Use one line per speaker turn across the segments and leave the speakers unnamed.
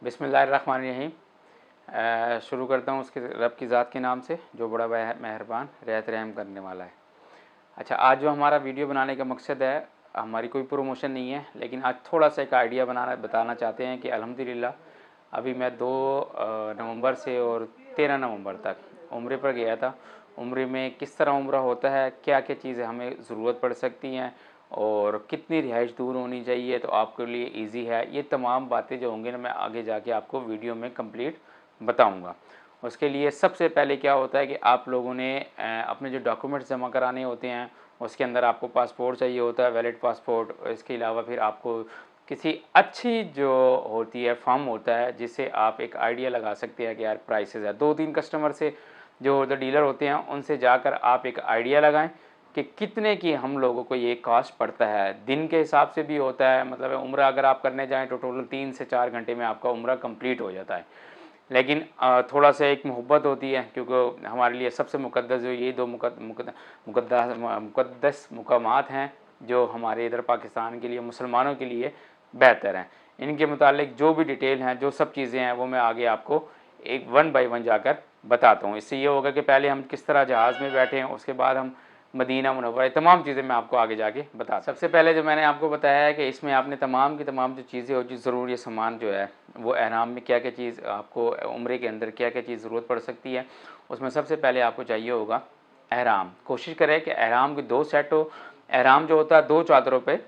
बिस्मिल्लाहिर्रहमानिर्रहीम। शुरू करता हूँ उसके रब की ज़ात के नाम से जो बड़ा मेहरबान रहत रहम करने वाला है। अच्छा, आज जो हमारा वीडियो बनाने का मकसद है, हमारी कोई प्रमोशन नहीं है, लेकिन आज थोड़ा सा एक आइडिया बताना चाहते हैं कि अल्हम्दुलिल्लाह अभी मैं 2 नवंबर से और 13 नवंबर तक उम्रे पर गया था। उम्रे में किस तरह उम्रा होता है, क्या क्या चीज़ें हमें ज़रूरत पड़ सकती हैं और कितनी रिहाइश दूर होनी चाहिए तो आपके लिए इजी है, ये तमाम बातें जो होंगी ना मैं आगे जाके आपको वीडियो में कंप्लीट बताऊंगा। उसके लिए सबसे पहले क्या होता है कि आप लोगों ने अपने जो डॉक्यूमेंट्स जमा कराने होते हैं, उसके अंदर आपको पासपोर्ट चाहिए होता है, वैलिड पासपोर्ट। इसके अलावा फिर आपको किसी अच्छी जो होती है फॉर्म होता है जिससे आप एक आइडिया लगा सकते हैं कि यार प्राइसेस है। 2-3 कस्टमर से जो डीलर होते हैं उनसे जाकर आप एक आइडिया लगाएं कि कितने की हम लोगों को ये कॉस्ट पड़ता है। दिन के हिसाब से भी होता है, मतलब उम्रा अगर आप करने जाएं तो टोटल 3 से 4 घंटे में आपका उम्रा कंप्लीट हो जाता है। लेकिन थोड़ा सा एक मोहब्बत होती है, क्योंकि हमारे लिए सबसे मुक़द्दस जो ये 2 मुक़द्दस मुकामात हैं जो हमारे इधर पाकिस्तान के लिए, मुसलमानों के लिए बेहतर हैं। इनके मुतालिक जो भी डिटेल हैं, जो सब चीज़ें हैं, वो मैं आगे आपको एक 1 बाय 1 जाकर बताता हूँ। इससे ये होगा कि पहले हम किस तरह जहाज़ में बैठे हैं, उसके बाद हम मदीना मुनव्वरा, तमाम चीज़ें मैं आपको आगे जाके बता। सबसे पहले जो मैंने आपको बताया है कि इसमें आपने तमाम की तमाम जो चीज़ें हो, जो ज़रूरी सामान जो है वो एहराम में क्या क्या चीज़ आपको, उम्रे के अंदर क्या क्या चीज़ ज़रूरत पड़ सकती है, उसमें सबसे पहले आपको चाहिए होगा एहराम। कोशिश करें कि एहराम के 2 सेट हो। एहराम जो होता है 2 चादरों पे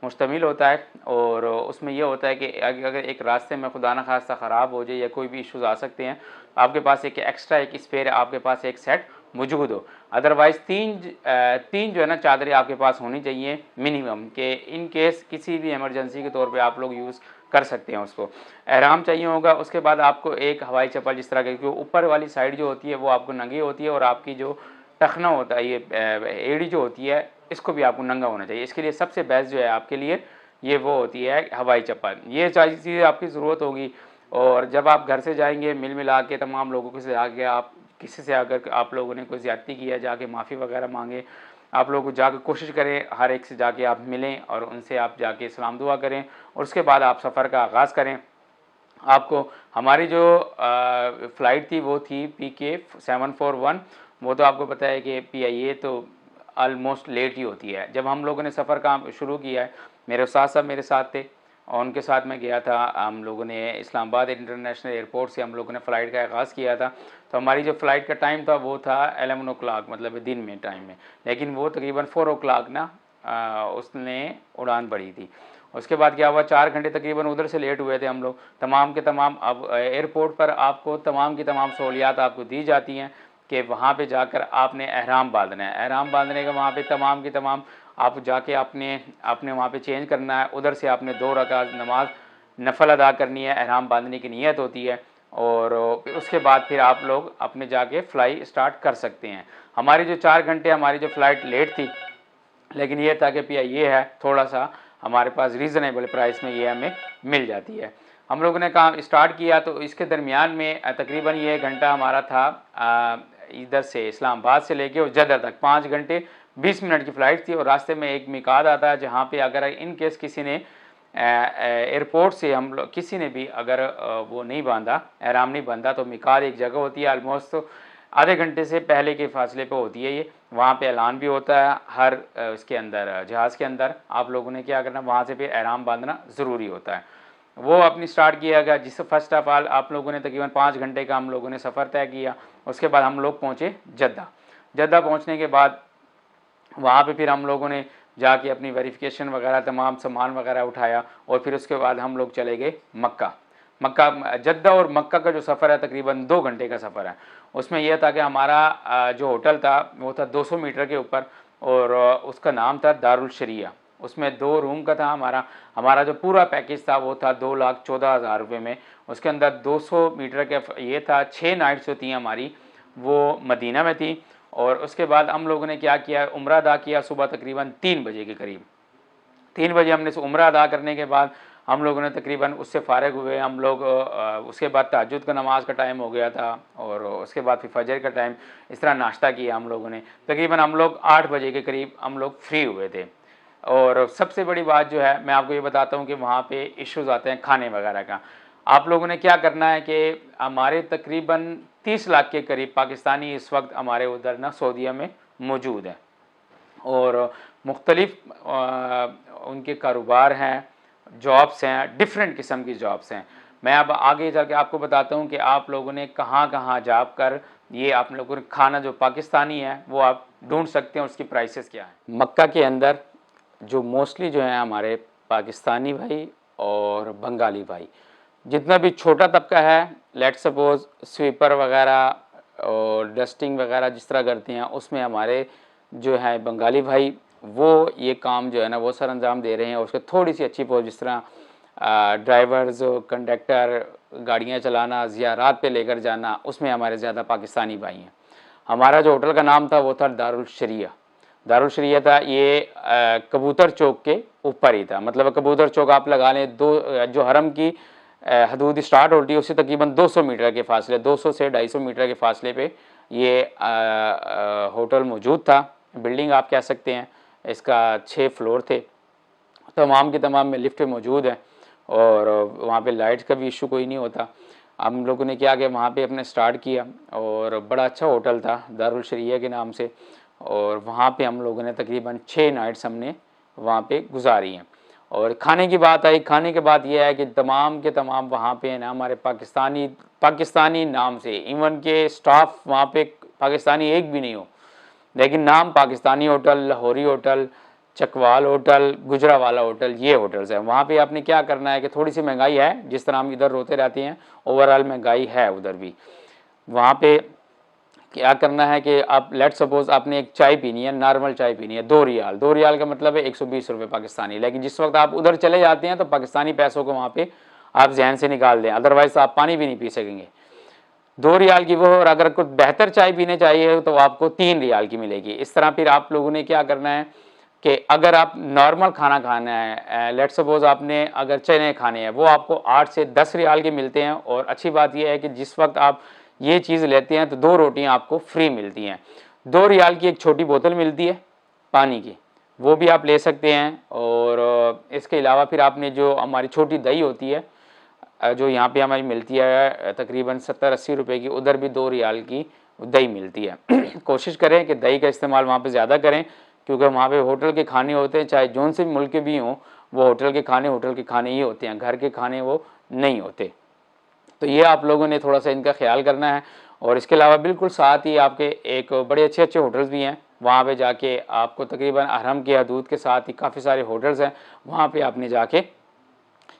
मुश्तमिल होता है और उसमें यह होता है कि अगर एक रास्ते में खुदा न खास्ता ख़राब हो जाए या कोई भी इश्यूज़ आ सकते हैं, आपके पास एक एक्स्ट्रा एक स्पेयर आपके पास एक सेट मौजूद हो। अदरवाइज़ तीन जो है ना चादरें आपके पास होनी चाहिए मिनिमम, कि इन केस किसी भी इमरजेंसी के तौर पे आप लोग यूज़ कर सकते हैं उसको। एहराम चाहिए होगा। उसके बाद आपको एक हवाई चप्पल, जिस तरह के, क्योंकि ऊपर वाली साइड जो होती है वो आपको नंगी होती है और आपकी जो टखना होता है, ये एड़ी जो होती है, इसको भी आपको नंगा होना चाहिए। इसके लिए सबसे बेस्ट जो है आपके लिए ये वो होती है हवाई चप्पल। ये सारी चीज़ें आपकी ज़रूरत होगी। और जब आप घर से जाएंगे मिल मिला के तमाम लोगों से आगे, आप किसी से अगर आप लोगों ने कोई ज़्यादती किया, जाके माफ़ी वगैरह मांगे। आप लोग जाकर कोशिश करें हर एक से जाके आप मिलें और उनसे आप जाके सलाम दुआ करें और उसके बाद आप सफ़र का आगाज़ करें। आपको हमारी जो फ़्लाइट थी वो थी PK741। वो तो आपको पता है कि PIA तो ऑलमोस्ट लेट ही होती है। जब हम लोगों ने सफ़र काम शुरू किया है, मेरे उस्ताद साहब मेरे साथ थे और उनके साथ मैं गया था। हम लोगों ने इस्लामाबाद इंटरनेशनल एयरपोर्ट से हम लोगों ने फ़्लाइट का आगाज़ किया था। तो हमारी जो फ़्लाइट का टाइम था वो था 11 ओ क्लाक, मतलब दिन में टाइम में, लेकिन वो तकरीबन 4 ओ क्लाक ना उसने उड़ान भरी थी। उसके बाद क्या हुआ, 4 घंटे तकरीबन उधर से लेट हुए थे हम लोग। तमाम के तमाम, अब एयरपोर्ट पर आपको तमाम की तमाम सहूलियात आपको दी जाती हैं कि वहाँ पे जाकर आपने एहराम बांधना है। एहराम बांधने का वहाँ पे तमाम की तमाम आप जाके आपने वहाँ पे चेंज करना है। उधर से आपने 2 रकात नमाज नफल अदा करनी है, एहराम बांधने की नीयत होती है। और उसके बाद फिर आप लोग अपने जाके फ़्लाई स्टार्ट कर सकते हैं। हमारी जो 4 घंटे हमारी जो फ़्लाइट लेट थी, लेकिन ये था कि पिया ये है थोड़ा सा हमारे पास रीज़नेबल प्राइस में ये हमें मिल जाती है। हम लोगों ने काम स्टार्ट किया तो इसके दरमियान में तकरीबन ये घंटा हमारा था इधर से इस्लामाबाद से लेके और जद्दा तक 5 घंटे 20 मिनट की फ़्लाइट थी। और रास्ते में एक मिकाद आता है जहाँ पे अगर इन केस किसी ने एयरपोर्ट से हम लोग किसी ने भी अगर वो नहीं बांधा, एहराम नहीं बांधा, तो मिकाद एक जगह होती है ऑलमोस्ट तो आधे घंटे से पहले के फासले पे होती है ये। वहाँ पे ऐलान भी होता है हर उसके अंदर, जहाज़ के अंदर आप लोगों ने क्या करना, वहाँ से फिर एहराम बांधना ज़रूरी होता है। वो अपनी स्टार्ट किया गया, जिससे फ़र्स्ट ऑफ ऑल आप लोगों ने तकरीबन 5 घंटे का हम लोगों ने सफ़र तय किया। उसके बाद हम लोग पहुँचे जद्दा। जद्दा पहुँचने के बाद वहाँ पे फिर हम लोगों ने जाके अपनी वेरिफिकेशन वगैरह तमाम सामान वगैरह उठाया और फिर उसके बाद हम लोग चले गए मक्का। जद्दा और मक्का का जो सफ़र है तकरीबन 2 घंटे का सफ़र है। उसमें यह था कि हमारा जो होटल था वो था 200 मीटर के ऊपर और उसका नाम था दारुल शरिया। उसमें 2 रूम का था हमारा जो पूरा पैकेज था वो था 2,14,000 रुपये में। उसके अंदर 200 मीटर के ये था, 6 नाइट्स जो थी हमारी वो मदीना में थी। और उसके बाद हम लोगों ने क्या किया, उम्रा अदा किया सुबह तकरीबन 3 बजे के करीब। 3 बजे हमने उम्रा अदा करने के बाद हम लोगों ने तकरीबन उससे फ़ारिग हुए हम लोग। उसके बाद तहज्जुद का नमाज का टाइम हो गया था और उसके बाद फिर फजर का टाइम। इस तरह नाश्ता किया हम लोगों ने। तकरीबन हम लोग 8 बजे के करीब हम लोग फ्री हुए थे। और सबसे बड़ी बात जो है मैं आपको ये बताता हूँ कि वहाँ पे इश्यूज़ आते हैं खाने वगैरह का। आप लोगों ने क्या करना है कि हमारे तकरीबन 30 लाख के करीब पाकिस्तानी इस वक्त हमारे उधर ना सऊदीया में मौजूद हैं और मुख्तलिफ उनके कारोबार हैं, जॉब्स हैं, डिफरेंट किस्म की जॉब्स हैं। मैं अब आगे जाके आपको बताता हूँ कि आप लोगों ने कहाँ कहाँ जा कर ये आप लोगों ने खाना जो पाकिस्तानी है वो आप ढूंढ सकते हैं, उसकी प्राइसेस क्या है। मक्का के अंदर जो मोस्टली जो है हमारे पाकिस्तानी भाई और बंगाली भाई, जितना भी छोटा तबका है, लेट सपोज स्वीपर वगैरह और डस्टिंग वगैरह जिस तरह करते हैं, उसमें हमारे जो है बंगाली भाई वो ये काम जो है ना वो सर अंजाम दे रहे हैं। उसके थोड़ी सी अच्छी पोस्ट, जिस तरह ड्राइवर्स, कंडक्टर, गाड़ियाँ चलाना, ज़ियारात पे लेकर जाना, उसमें हमारे ज़्यादा पाकिस्तानी भाई हैं। हमारा जो होटल का नाम था वो था दारुल शरिया। दारुल शरिया था, ये कबूतर चौक के ऊपर ही था। मतलब कबूतर चौक आप लगा लें, दो जो हरम की हदूद स्टार्ट होती है उससे तकरीबन 200 मीटर के फासले, 200 से 250 मीटर के फासले पे ये होटल मौजूद था। बिल्डिंग आप कह सकते हैं, इसका 6 फ्लोर थे, तमाम के तमाम में लिफ्ट मौजूद हैं और वहाँ पे लाइट्स का भी इशू कोई नहीं होता। हम लोगों ने क्या कि वहाँ पे अपने स्टार्ट किया और बड़ा अच्छा होटल था दारुल शरिया के नाम से, और वहाँ पे हम लोगों ने तकरीबन 6 नाइट्स हमने वहाँ पे गुजारी हैं। और खाने की बात आई, खाने के बाद ये है कि तमाम के तमाम वहाँ पे ना हमारे पाकिस्तानी नाम से, इवन के स्टाफ वहाँ पे पाकिस्तानी एक भी नहीं हो, लेकिन नाम Pakistani hotel, Lahori hotel, Chakwal hotel, Gujranwala hotel, ये होटल्स हैं। वहाँ पे आपने क्या करना है कि थोड़ी सी महंगाई है, जिस तरह हम इधर रोते रहते हैं, ओवरऑल महंगाई है उधर भी। वहाँ पे क्या करना है कि आप लेट सपोज आपने एक चाय पीनी है, नॉर्मल चाय पीनी है, 2 रियाल, 2 रियाल का मतलब है 120 रुपये पाकिस्तानी। लेकिन जिस वक्त आप उधर चले जाते हैं तो पाकिस्तानी पैसों को वहाँ पे आप जहन से निकाल दें, अदरवाइज आप पानी भी नहीं पी सकेंगे। 2 रियाल की वो, और अगर कुछ बेहतर चाय पीने चाहिए तो आपको 3 रियाल की मिलेगी। इस तरह फिर आप लोगों ने क्या करना है कि अगर आप नॉर्मल खाना खाना है, लेट सपोज आपने अगर चने खाने हैं, वो आपको 8 से 10 रियाल के मिलते हैं। और अच्छी बात यह है कि जिस वक्त आप ये चीज़ लेते हैं तो 2 रोटियां आपको फ्री मिलती हैं। 2 रियाल की एक छोटी बोतल मिलती है पानी की, वो भी आप ले सकते हैं। और इसके अलावा फिर आपने जो हमारी छोटी दही होती है जो यहाँ पे हमारी मिलती है तकरीबन 70-80 रुपए की, उधर भी 2 रियाल की दही मिलती है। कोशिश करें कि दही का इस्तेमाल वहाँ पे ज़्यादा करें, क्योंकि वहाँ पे होटल के खाने होते हैं, चाहे जौन से मुल्क के भी हों, वो होटल के खाने ही होते हैं, घर के खाने वो नहीं होते। तो ये आप लोगों ने थोड़ा सा इनका ख्याल करना है। और इसके अलावा बिल्कुल साथ ही आपके एक बड़े अच्छे अच्छे होटल्स भी हैं, वहाँ पे जाके आपको तकरीबन हरम के हदूद के साथ ही काफ़ी सारे होटल्स हैं, वहाँ पे आपने जाके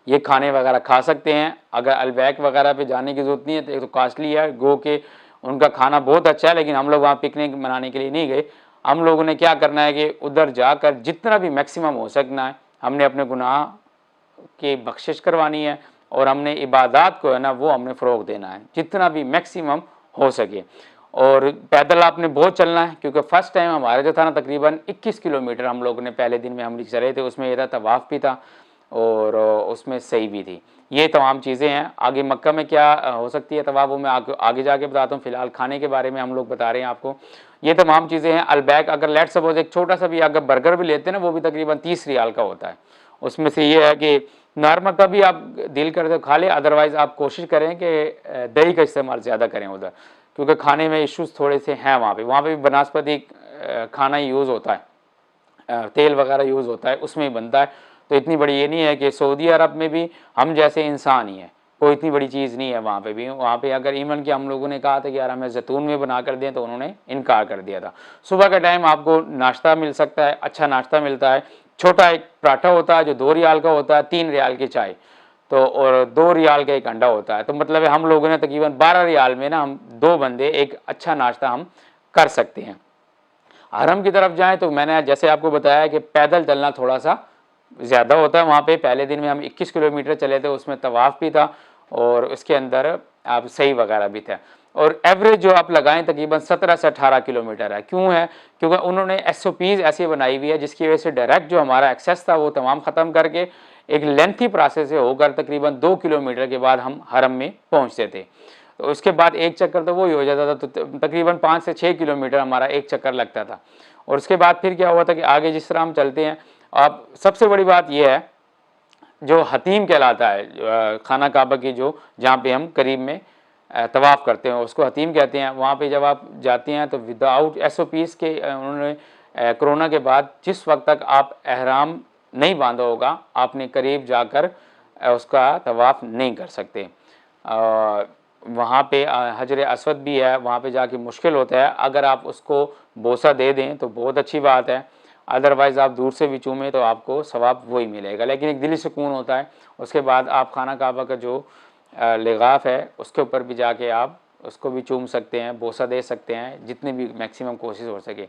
ये खाने वगैरह खा सकते हैं। अगर अलबैक वगैरह पे जाने की ज़रूरत नहीं है, तो एक तो कास्टली है, गो के उनका खाना बहुत अच्छा है, लेकिन हम लोग वहाँ पिकनिक मनाने के लिए नहीं गए। हम लोगों ने क्या करना है कि उधर जाकर जितना भी मैक्सिमम हो सकना है, हमने अपने गुनाह की बख्शिश करवानी है और हमने इबादत को है ना वो हमने फ़रोग देना है जितना भी मैक्सिमम हो सके। और पैदल आपने बहुत चलना है, क्योंकि फ़र्स्ट टाइम हमारा जो था ना तकरीबन 21 किलोमीटर हम लोगों ने पहले दिन में हम चले थे। उसमें ये था तवाफ़ भी था और उसमें सही भी थी। ये तमाम चीज़ें हैं। आगे मक्का में क्या हो सकती है तवाफ़, वो मैं आगे जाके बताता हूँ। फ़िलहाल खाने के बारे में हम लोग बता रहे हैं आपको। ये तमाम चीज़ें हैं। अलबैक अगर लेट सपोज एक छोटा सा भी अगर बर्गर भी लेते हैं ना, वो भी तकरीबन 30 रियाल का होता है। उसमें से ये है कि नॉर्मल का भी आप दिल करे तो खा ले, अदरवाइज़ आप कोशिश करें कि दही का इस्तेमाल ज़्यादा करें उधर, क्योंकि खाने में इश्यूज़ थोड़े से हैं वहाँ पे भी बनस्पति खाना यूज़ होता है, तेल वगैरह यूज़ होता है, उसमें ही बनता है। तो इतनी बड़ी ये नहीं है कि सऊदी अरब में भी हम जैसे इंसान ही हैं, कोई इतनी बड़ी चीज़ नहीं है वहाँ पे भी। वहाँ पे अगर इवन कि हम लोगों ने कहा था कि यार हमें जैतून में बना कर दें, तो उन्होंने इनकार कर दिया था। सुबह का टाइम आपको नाश्ता मिल सकता है, अच्छा नाश्ता मिलता है। छोटा एक पराठा होता है जो 2 रियाल का होता है, 3 रियाल की चाय, तो और 2 रियाल का एक अंडा होता है। तो मतलब है हम लोगों ने तकरीबन 12 रियाल में ना हम 2 बंदे एक अच्छा नाश्ता हम कर सकते हैं। हरम की तरफ जाएं तो मैंने जैसे आपको बताया कि पैदल चलना थोड़ा सा ज़्यादा होता है वहाँ पे। पहले दिन में हम 21 किलोमीटर चले थे, उसमें तवाफ़ भी था और उसके अंदर आप सही वगैरह भी था। और एवरेज जो आप लगाएं तकरीबन 17 से 18 किलोमीटर है। क्यों है? क्योंकि उन्होंने SOPs ऐसी बनाई हुई है जिसकी वजह से डायरेक्ट जो हमारा एक्सेस था वो तमाम ख़त्म करके एक लेंथी प्रोसेस से होकर तकरीबन 2 किलोमीटर के बाद हम हरम में पहुँचते थे। तो उसके बाद एक चक्कर तो वही हो जाता था, तो तकरीबन 5 से 6 किलोमीटर हमारा एक चक्कर लगता था। और उसके बाद फिर क्या हुआ था कि आगे जिस तरह हम चलते हैं, आप सबसे बड़ी बात यह है जो हतीम कहलाता है, खाना काबा की जो जहाँ पे हम करीब में तवाफ़ करते हैं उसको हतीम कहते हैं। वहाँ पे जब आप जाते हैं तो विदाउट SOPs के उन्होंने कोरोना के बाद जिस वक्त तक आप एहराम नहीं बांधा होगा आपने करीब जाकर उसका तवाफ़ नहीं कर सकते। वहाँ पे हजर अस्वद भी है, वहाँ पे जाके मुश्किल होता है। अगर आप उसको बोसा दे दें तो बहुत अच्छी बात है, अदरवाइज़ आप दूर से भी चूमें तो आपको सवाब वही मिलेगा, लेकिन एक दिली सुकून होता है। उसके बाद आप खाना काबा का जो लिगाफ है उसके ऊपर भी जाके आप उसको भी चूम सकते हैं, बोसा दे सकते हैं, जितनी भी मैक्सिमम कोशिश हो सके।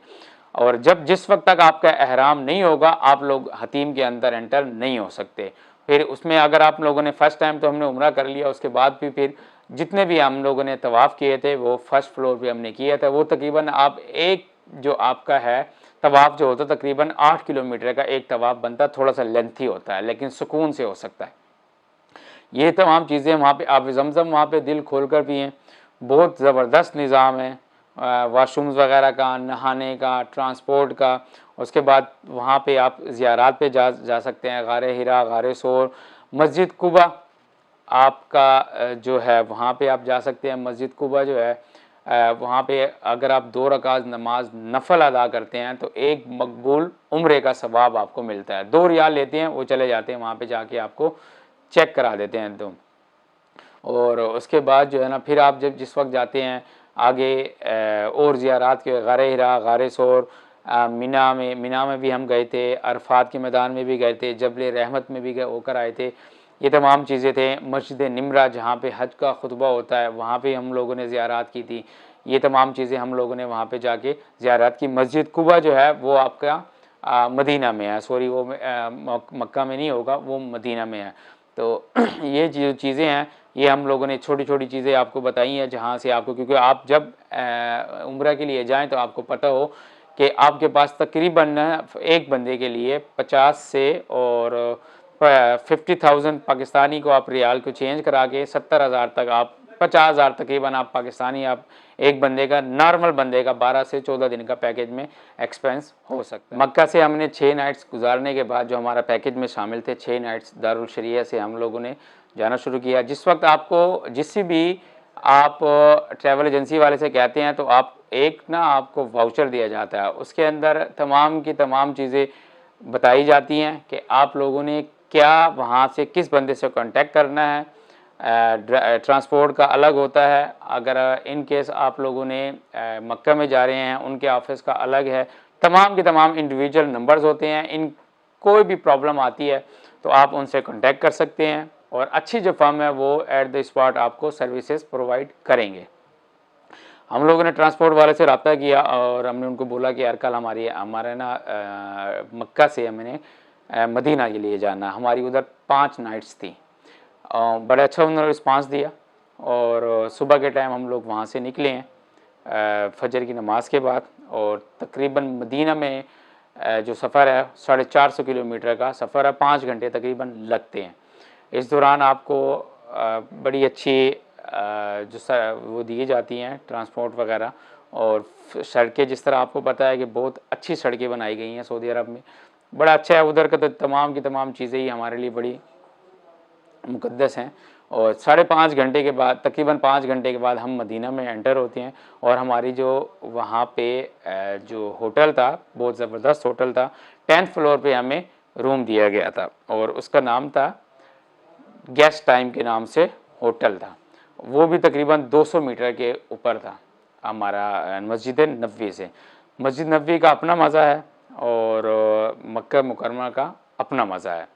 और जब जिस वक्त तक आपका एहराम नहीं होगा आप लोग हतीम के अंदर एंटर नहीं हो सकते। फिर उसमें अगर आप लोगों ने फ़र्स्ट टाइम तो हमने उम्रा कर लिया, उसके बाद भी फिर जितने भी हम लोगों ने तवाफ़ किए थे वो फर्स्ट फ्लोर पे हमने किया था। वो तकरीबन आप एक जो आपका है तवाफ़ जो होता है तकरीबन 8 किलोमीटर का एक तवाफ़ बनता है, थोड़ा सा लेंथी होता है लेकिन सुकून से हो सकता है। ये तमाम चीज़ें वहाँ पे आप ज़मज़म वहाँ पे दिल खोल कर पिएँ, बहुत ज़बरदस्त निज़ाम है वाशरूम्स वगैरह का, नहाने का, ट्रांसपोर्ट का। उसके बाद वहाँ पे आप ज़ियारात पे जा सकते हैं, गारे हिरा, गारे सोर, मस्जिद कुबा आपका जो है वहाँ पे आप जा सकते हैं। मस्जिद कुबा जो है वहाँ पे अगर आप 2 रकात नमाज नफल अदा करते हैं तो एक मकबूल उम्रे का सवाब आपको मिलता है। 2 रियाल लेते हैं, वो चले जाते हैं वहाँ पे जाके आपको चेक करा देते हैं तो। और उसके बाद जो है ना फिर आप जब जिस वक्त जाते हैं आगे और ज़ियारात के गारे हिरा, गारे सोर, मिना में भी हम गए थे, अरफात के मैदान में भी गए थे, जबल रहमत में भी गए होकर आए थे। ये तमाम चीज़ें थे। मस्जिद निमरा जहाँ पे हज का खुतबा होता है वहाँ पे हम लोगों ने ज़ियारात की थी। ये तमाम चीज़ें हम लोगों ने वहाँ पे जाके ज़ियारात की। मस्जिद कुबा जो है वो आपका मदीना में है, सॉरी वो मक्का में नहीं होगा, वो मदीना में है। तो ये जो चीज़ें हैं ये हम लोगों ने छोटी छोटी चीज़ें आपको बताई हैं जहाँ से आपको, क्योंकि आप जब उम्रा के लिए जाएं तो आपको पता हो कि आपके पास तकरीबन एक बंदे के लिए 50 से और 50,000 पाकिस्तानी को आप रियाल को चेंज करा के 70,000 तक आप 50,000 तकरीबन आप पाकिस्तानी आप एक बंदे का, नॉर्मल बंदे का 12 से 14 दिन का पैकेज में एक्सपेंस हो सकता है। मक्का से हमने 6 नाइट्स गुजारने के बाद जो हमारा पैकेज में शामिल थे 6 नाइट्स दारुल शरिया से हम लोगों ने जाना शुरू किया। जिस वक्त आपको जिससे भी आप ट्रैवल एजेंसी वाले से कहते हैं तो आप एक ना आपको वाउचर दिया जाता है, उसके अंदर तमाम की तमाम चीज़ें बताई जाती हैं कि आप लोगों ने क्या वहाँ से किस बंदे से कांटेक्ट करना है। ट्रांसपोर्ट का अलग होता है, अगर इन केस आप लोगों ने मक्का में जा रहे हैं उनके ऑफिस का अलग है। तमाम के तमाम इंडिविजुअल नंबर्स होते हैं, इन कोई भी प्रॉब्लम आती है तो आप उनसे कांटेक्ट कर सकते हैं और अच्छी जो फर्म है वो एट द स्पॉट आपको सर्विसेज प्रोवाइड करेंगे। हम लोगों ने ट्रांसपोर्ट वाले से रब्ता किया और हमने उनको बोला कि यार कल हमारे ना मक्का से हमने मदीना के लिए जाना, हमारी उधर 5 नाइट्स थी। बड़ा अच्छा उन्होंने रिस्पांस दिया और सुबह के टाइम हम लोग वहाँ से निकले हैं फजर की नमाज के बाद, और तकरीबन मदीना में जो सफ़र है 450 किलोमीटर का सफ़र है, 5 घंटे तकरीबन लगते हैं। इस दौरान आपको बड़ी अच्छी जो वो दी जाती हैं ट्रांसपोर्ट वगैरह, और सड़कें जिस तरह आपको पता है कि बहुत अच्छी सड़कें बनाई गई हैं सऊदी अरब में, बड़ा अच्छा है उधर का। तो तमाम की तमाम चीज़ें ही हमारे लिए बड़ी मुक़द्दस हैं। और 5.5 घंटे के बाद, तकरीबन 5 घंटे के बाद हम मदीना में एंटर होते हैं और हमारी जो वहाँ पे जो होटल था बहुत ज़बरदस्त होटल था, 10th फ्लोर पे हमें रूम दिया गया था और उसका नाम था गेस्ट टाइम के नाम से होटल था। वो भी तकरीबन 200 मीटर के ऊपर था हमारा मस्जिद नबवी से। मस्जिद नबवी का अपना मज़ा है और मक्का मुकरमा का अपना मज़ा है,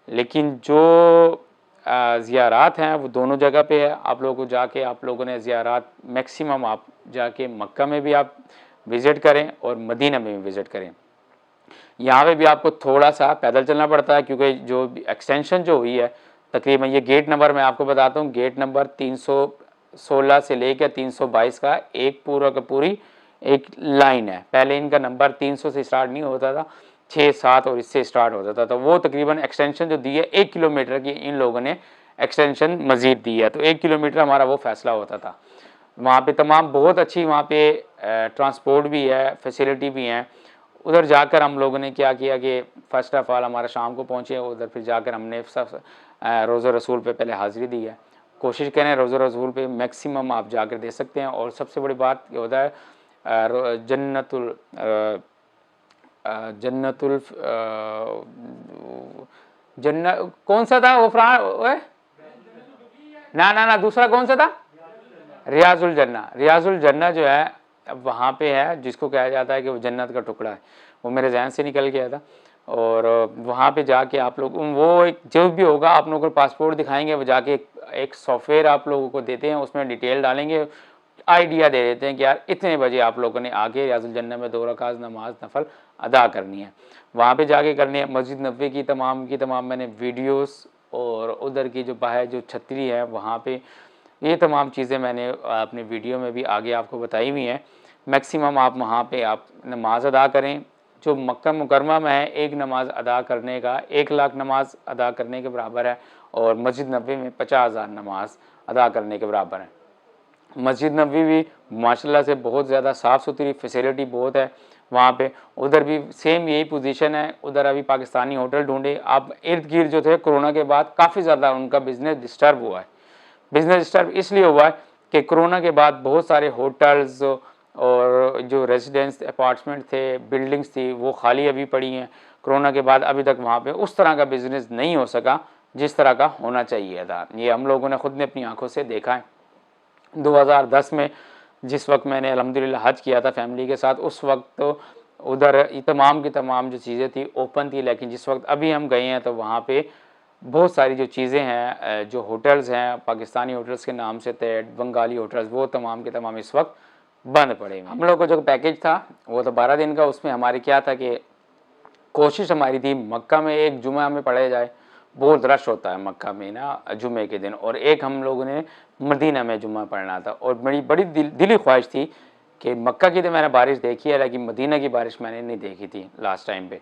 लेकिन जो ज़ियारात हैं वो दोनों जगह पे है। आप लोगों को जाके आप लोगों ने ज़ियारात मैक्सिमम आप जाके मक्का में भी आप विज़िट करें और मदीना में भी विज़िट करें। यहाँ पे भी आपको थोड़ा सा पैदल चलना पड़ता है क्योंकि जो एक्सटेंशन जो हुई है तकरीबन, ये गेट नंबर मैं आपको बताता हूँ, गेट नंबर 316 से लेकर 322 का एक पूरा का पूरी एक लाइन है। पहले इनका नंबर 300 से स्टार्ट नहीं होता था, 6, 7 और इससे स्टार्ट होता था। तो वो तकरीबन एक्सटेंशन जो दी है 1 किलोमीटर की इन लोगों ने एक्सटेंशन मज़ीद दी है, तो 1 किलोमीटर हमारा वो फ़ैसला होता था। वहाँ पे तमाम बहुत अच्छी वहाँ पे ट्रांसपोर्ट भी है, फैसिलिटी भी हैं। उधर जाकर हम लोगों ने क्या किया कि फ़र्स्ट ऑफ़ ऑल हमारा शाम को पहुँचे उधर, फिर जाकर हमने सब रोज़ा रसूल पे पहले हाज़िरी दी है। कोशिश करें रोज़ा रसूल पे मैक्सिमम आप जाकर दे सकते हैं। और सबसे बड़ी बात ये होता है जन्नतुल जन्नत कौन सा था वो ना दूसरा कौन सा था, रियाजुल जन्ना। रियाजुल जन्ना जो है वहाँ पे है, जिसको कहा जाता है कि वो जन्नत का टुकड़ा है, वो मेरे जहन से निकल गया था। और वहाँ पे जाके आप लोग वो एक जो भी होगा आप लोगों को पासपोर्ट दिखाएंगे, वो जाके एक सॉफ्टवेयर आप लोगों को देते हैं, उसमें डिटेल डालेंगे, आइडिया दे देते हैं कि यार इतने बजे आप लोगों ने आके रियाजुल जन्ना में 2 रकात नमाज नफल अदा करनी है, वहाँ पे जाके करनी है। मस्जिद नबवी की तमाम मैंने वीडियोस और उधर की जो बाहर जो छतरी है वहाँ पे ये तमाम चीज़ें मैंने अपने वीडियो में भी आगे आपको बताई हुई हैं। मैक्सिमम आप वहाँ पे आप नमाज अदा करें, जो मक्का मुकरमा में है एक नमाज अदा करने का 1 लाख नमाज अदा करने के बराबर है, और मस्जिद नबवी में 50,000 नमाज अदा करने के बराबर है। मस्जिद नबवी भी माशाल्लाह से बहुत ज़्यादा साफ़ सुथरी, फैसिलिटी बहुत है वहाँ पे। उधर भी सेम यही पोजीशन है। उधर अभी पाकिस्तानी होटल ढूंढे आप, इर्द गिर्द जो थे कोरोना के बाद काफ़ी ज़्यादा उनका बिज़नेस डिस्टर्ब हुआ है। बिज़नेस डिस्टर्ब इसलिए हुआ है कि कोरोना के बाद बहुत सारे होटल्स और जो रेजिडेंस अपार्टमेंट थे, बिल्डिंग्स थी, वो खाली अभी पड़ी हैं। कोरोना के बाद अभी तक वहाँ पे उस तरह का बिज़नेस नहीं हो सका जिस तरह का होना चाहिए था। ये हम लोगों ने ख़ुद ने अपनी आंखों से देखा है। 2010 में जिस वक्त मैंने अल्हम्दुलिल्लाह हज किया था फैमिली के साथ, उस वक्त तो उधर तमाम की तमाम जो चीज़ें थी ओपन थी, लेकिन जिस वक्त अभी हम गए हैं तो वहाँ पे बहुत सारी जो चीज़ें हैं, जो होटल्स हैं पाकिस्तानी होटल्स के नाम से थे, बंगाली होटल्स, वो तमाम के तमाम इस वक्त बंद पड़े हुए। हम लोग को जो पैकेज था वो तो 12 दिन का, उसमें हमारी क्या था कि कोशिश हमारी थी मक्का में एक जुमा में पढ़े जाए, बहुत रश होता है मक्का में ना जुमे के दिन, और एक हम लोगों ने मदीना में जुमा पढ़ना था। और मेरी बड़ी दिली ख्वाहिश थी कि मक्का की तो मैंने बारिश देखी है, लेकिन मदीना की बारिश मैंने नहीं देखी थी लास्ट टाइम पे।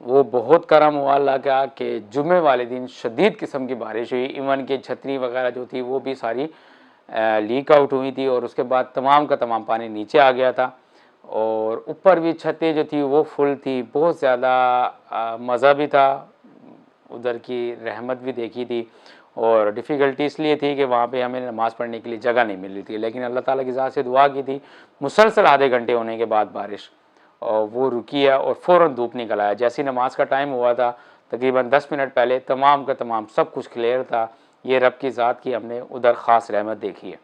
वो बहुत करम हुआ अल्लाह का कि जुमे वाले दिन शदीद किस्म की बारिश हुई, इवन कि छतरी वगैरह जो थी वो भी सारी लीक आउट हुई थी, और उसके बाद तमाम का तमाम पानी नीचे आ गया था, और ऊपर भी छतें जो थी वो फुल थी। बहुत ज़्यादा मज़ा भी था, उधर की रहमत भी देखी थी। और डिफ़िकल्टी इसलिए थी कि वहाँ पे हमें नमाज़ पढ़ने के लिए जगह नहीं मिल रही थी, लेकिन अल्लाह ताला की ज़ात से दुआ की थी। मुसलसल आधे घंटे होने के बाद बारिश और वो रुकी है, और फ़ौरन धूप निकल आया। जैसी नमाज का टाइम हुआ था तकरीबन 10 मिनट पहले तमाम का तमाम सब कुछ क्लियर था। ये रब की ज़ात की हमने उधर ख़ास रहमत देखी है।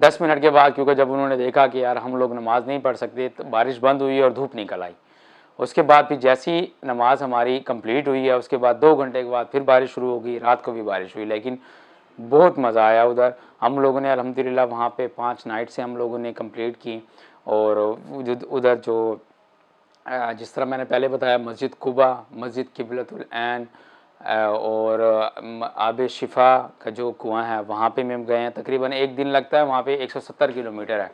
10 मिनट के बाद, क्योंकि जब उन्होंने देखा कि यार हम लोग नमाज नहीं पढ़ सकते, तो बारिश बंद हुई और धूप निकल आई। उसके बाद फिर जैसी नमाज हमारी कंप्लीट हुई है, उसके बाद 2 घंटे के बाद फिर बारिश शुरू हो गई। रात को भी बारिश हुई, लेकिन बहुत मज़ा आया उधर। हम लोगों ने अल्हम्दुलिल्लाह वहाँ पे 5 नाइट से हम लोगों ने कंप्लीट की। और उधर जो जिस तरह मैंने पहले बताया, मस्जिद कुबा, मस्जिद किबलतुल ऐन और आब शिफा का जो कुआँ है वहाँ पे हम गए हैं। तकरीबन एक दिन लगता है, वहाँ पे 170 किलोमीटर है।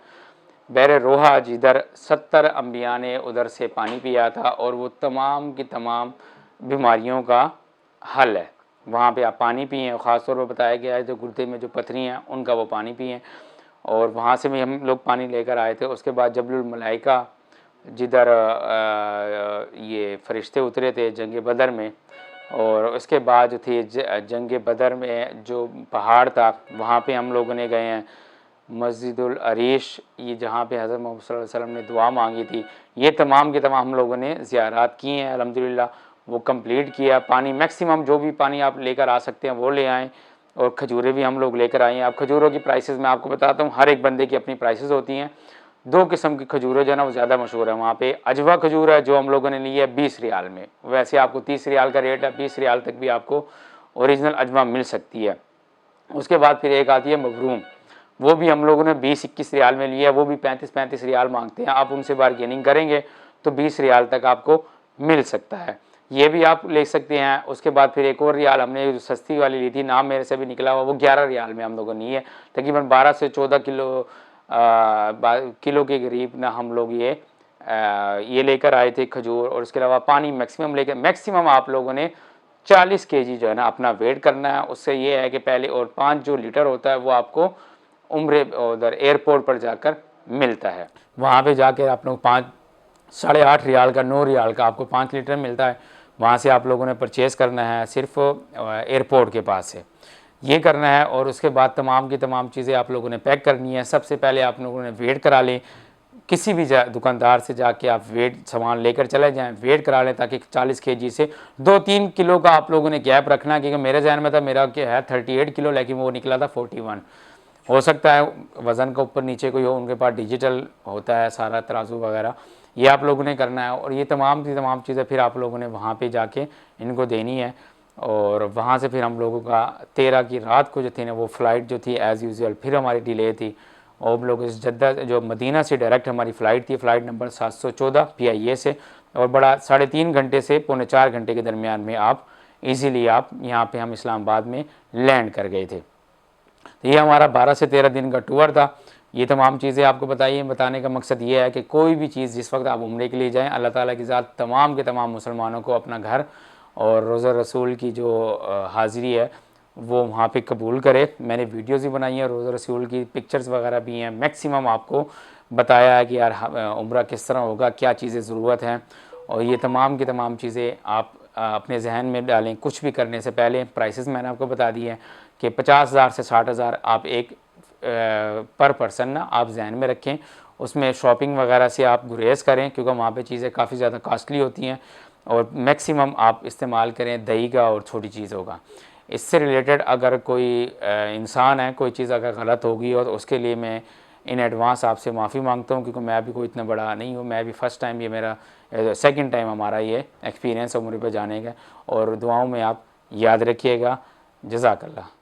बहर रोहा, जिधर 70 अम्बिया ने उधर से पानी पिया था, और वो तमाम की तमाम बीमारियों का हल है। वहाँ पे आप पानी पिएँ, ख़ास तौर पर बताया गया है जो गुर्दे में जो पथरी हैं उनका वो पानी पिएँ। और वहाँ से भी हम लोग पानी लेकर आए थे। उसके बाद जबलुल मलाइका, जिधर ये फरिश्ते उतरे थे जंग बदर में, और उसके बाद जो थी जंग बदर में जो पहाड़ था वहाँ पे हम लोगों ने गए हैं। मस्जिदुल अरीश, ये जहाँ पे हज़रत मोहम्मद सल्लल्लाहु अलैहि वसल्लम ने दुआ मांगी थी, ये तमाम के तमाम हम लोगों ने ज़ियारत की हैं अल्हम्दुलिल्लाह। वो कंप्लीट किया। पानी मैक्सिमम जो भी पानी आप लेकर आ सकते हैं वो ले आएँ, और खजूरें भी हम लोग लेकर आए हैं। अब खजूरों की प्राइसेस मैं आपको बताता हूँ, हर एक बंदे की अपनी प्राइसेस होती हैं। 2 किस्म की खजूरें जो है ना वो ज़्यादा मशहूर है वहाँ पे। अजवा खजूर है जो हम लोगों ने ली है 20 रियाल में, वैसे आपको 30 रियाल का रेट है, 20 रियाल तक भी आपको ओरिजिनल अजवा मिल सकती है। उसके बाद फिर एक आती है मबरूम, वो भी हम लोगों ने 20-21 रियाल में लिया है, वो भी 35-35 रियाल मांगते हैं। आप उनसे बारगेनिंग करेंगे तो 20 रियाल तक आपको मिल सकता है, ये भी आप ले सकते हैं। उसके बाद फिर एक और रियाल हमने जो सस्ती वाली ली थी, नाम मेरे से भी निकला हुआ, वो 11 रियाल में हम लोगों ने ली है। तकरीबन 12 से 14 किलो के करीब ना हम लोग ये लेकर आए थे खजूर। और उसके अलावा पानी मैक्सिमम आप लोगों ने 40 केजी जो है ना अपना वेट करना है। उससे ये है कि पहले, और 5 जो लीटर होता है वो आपको उम्रे उधर एयरपोर्ट पर जाकर मिलता है। वहाँ पे जाकर आप लोग 5 8.5 रियाल का, 9 रियाल का आपको 5 लीटर मिलता है। वहाँ से आप लोगों ने परचेज़ करना है सिर्फ एयरपोर्ट के पास से, ये करना है। और उसके बाद तमाम की तमाम चीज़ें आप लोगों ने पैक करनी है। सबसे पहले आप लोगों ने वेट करा लें, किसी भी दुकानदार से जाके आप वेट सामान लेकर चले जाएं, वेट करा लें, ताकि 40 केजी से 2-3 किलो का आप लोगों ने गैप रखना। क्योंकि मेरे जहन में था मेरा क्या है 38 किलो, लेकिन वो निकला था 41। हो सकता है वज़न का ऊपर नीचे कोई हो, उनके पास डिजिटल होता है सारा तराजू वगैरह, ये आप लोगों ने करना है। और ये तमाम की तमाम चीज़ें फिर आप लोगों ने वहाँ पे जाके इनको देनी है। और वहाँ से फिर हम लोगों का 13 की रात को जो थी ना, वो फ़्लाइट जो थी एज़ यूजुअल फिर हमारी डिले थी। और हम लोग इस जद्दा जो मदीना से डायरेक्ट हमारी फ़्लाइट थी, फ़्लाइट नंबर 714 PIA से, और बड़ा 3.5 घंटे से 3.25 घंटे के दरमियान में आप ईज़िली आप यहाँ पे हम इस्लामाबाद में लैंड कर गए थे। तो ये हमारा 12 से 13 दिन का टूर था। ये तमाम चीज़ें आपको बताने का मकसद ये है कि कोई भी चीज़ जिस वक्त आप उम्रे के लिए जाएं, अल्लाह ताला की ज़ात तमाम के तमाम मुसलमानों को अपना घर और रोज़ा रसूल की जो हाज़िरी है वो वहाँ पे कबूल करे। मैंने वीडियोज़ भी बनाई हैं, रोज़ा रसूल की पिक्चर्स वगैरह भी हैं। मैक्सिमम आपको बताया है कि यार उम्रा किस तरह होगा, क्या चीज़ें ज़रूरत हैं, और ये तमाम की तमाम चीज़ें आप अपने जहन में डालें। कुछ भी करने से पहले प्राइसेस मैंने आपको बता दिए हैं कि 50,000 से 60,000 आप एक पर पर्सन ना आप जहन में रखें। उसमें शॉपिंग वगैरह से आप गुरेज़ करें, क्योंकि वहाँ पे चीज़ें काफ़ी ज़्यादा कॉस्टली होती हैं। और मैक्सिमम आप इस्तेमाल करें दही का और छोटी चीज़ों का। इससे रिलेटेड अगर कोई इंसान है, कोई चीज़ अगर गलत होगी, और उसके लिए मैं इन एडवांस आपसे माफ़ी मांगता हूँ, क्योंकि मैं अभी कोई इतना बड़ा नहीं हूँ। मैं अभी फ़र्स्ट टाइम, ये मेरा सेकंड टाइम हमारा ये एक्सपीरियंस उम्र पर जाने का। और दुआओं में आप याद रखिएगा। जज़ाकल्लाह।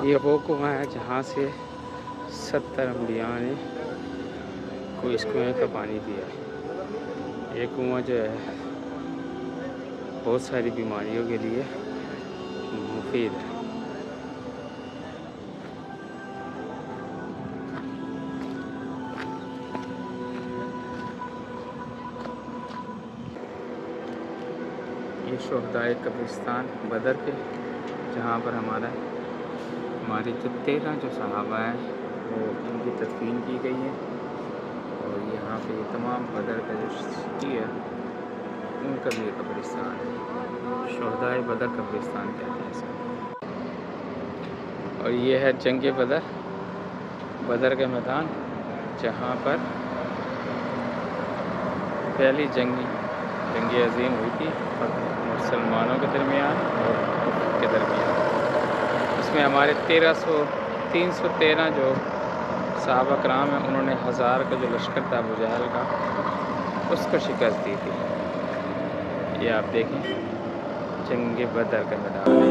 ये वो कुआं है जहाँ से 70 अम्बिया ने को इस कुएँ का पानी पिया। ये कुआं जो है बहुत सारी बीमारियों के लिए मुफीद है। ये शोहदाए कब्रिस्तान बदर के, जहाँ पर हमारे जो 13 जो सहाबा हैं वो इनकी तदफीन की गई है। और यहाँ पे तमाम बदर का जो सिटी है उनका भी कब्रिस्तान है, शोहदाए बदर कब्रिस्तान कहते हैं इसको। और ये है जंग बदर के मैदान, जहाँ पर पहली जंग अजीम हुई थी मुसलमानों के दरमियान और के दरमियान। इसमें हमारे 313 जो सहाबा कराम हैं उन्होंने 1000 का जो लश्कर था अबू जहल का उसको शिकस्त दी थी। ये आप देखें जंग बदर का मैदान है।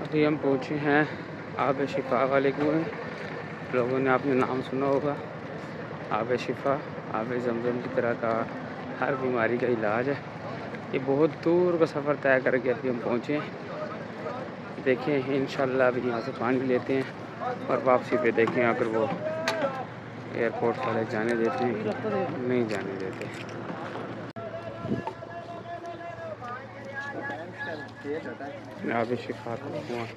अभी हम पहुँचे हैं आब शिफा वाले कुएँ। लोगों ने आपने नाम सुना होगा, आब शिफा, आब जमजम की तरह का हर बीमारी का इलाज है। ये बहुत दूर का सफ़र तय करके अभी हम पहुँचे हैं। देखें इंशाल्लाह अभी यहाँ से पानी लेते हैं और वापसी पे देखें अगर वो एयरपोर्ट वाले जाने देते हैं कि नहीं जाने देते। आब शिफा का कुआं।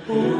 Oh